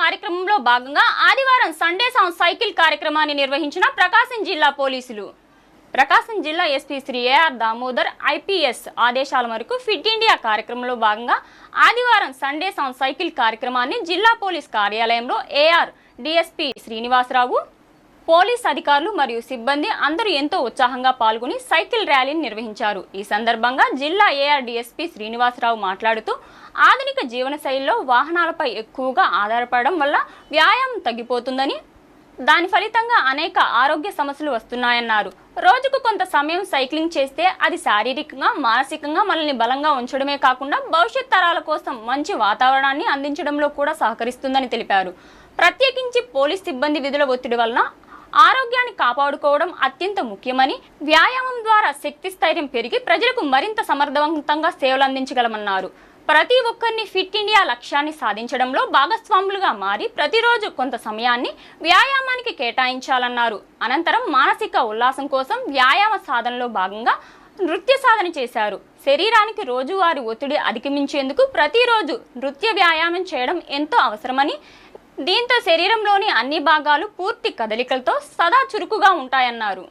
కార్యక్రమంలో భాగంగా ఆదివారం సండే సాంగ్ సైకిల్ కార్యక్రమాన్ని నిర్వహించిన ప్రకాశం జిల్లా పోలీసులు. ప్రకాశం జిల్లా SP Shri A R Damodar IPS ఆదేశాల మేరకు ఫిట్ ఇండియా కార్యక్రమంలో భాగంగా ఆదివారం సండే సాంగ్ సైకిల్ కార్యక్రమాన్ని జిల్లా పోలీస్ కార్యాలయంలో ఏఆర్ డిఎస్పీ శ్రీనివాసరావు, పోలీస్ అధికారులు మరియు సిబ్బంది అందరూ ఎంతో ఉత్సాహంగా పాల్గొని సైకిల్ ర్యాలీని నిర్వహించారు. ఈ సందర్భంగా జిల్లా ఏఆర్ డిఎస్పీ శ్రీనివాసరావు మాట్లాడుతూ ఆధునిక జీవనశైలిలో వాహనాలపై ఎక్కువగా ఆధారపడడం వల్ల వ్యాయామం తగ్గిపోతుందని, దాని ఫలితంగా అనేక ఆరోగ్య సమస్యలు వస్తున్నాయన్నారు. రోజుకు కొంత సమయం సైక్లింగ్ చేస్తే అది శారీరకంగా, మానసికంగా మనల్ని బలంగా ఉంచడమే కాకుండా భవిష్యత్ తరాల కోసం మంచి వాతావరణాన్ని అందించడంలో కూడా సహకరిస్తుందని తెలిపారు. ప్రత్యేకించి పోలీస్ సిబ్బంది విధుల ఒత్తిడి వలన ఆరోగ్యాన్ని కాపాడుకోవడం అత్యంత ముఖ్యమని, వ్యాయామం ద్వారా శక్తి స్థైర్యం పెరిగి ప్రజలకు మరింత సమర్థవంతంగా సేవలు అందించగలమన్నారు. ప్రతి ఒక్కరిని ఫిట్ ఇండియా లక్ష్యాన్ని సాధించడంలో భాగస్వాములుగా మారి ప్రతిరోజు కొంత సమయాన్ని వ్యాయామానికి కేటాయించాలన్నారు. అనంతరం మానసిక ఉల్లాసం కోసం వ్యాయామ సాధనలో భాగంగా నృత్య సాధన చేశారు. శరీరానికి రోజువారీ ఒత్తిడి అధిగమించేందుకు ప్రతిరోజు నృత్య వ్యాయామం చేయడం ఎంతో అవసరమని, దీంతో శరీరంలోని అన్ని భాగాలు పూర్తి కదలికలతో సదా చురుకుగా ఉంటాయన్నారు.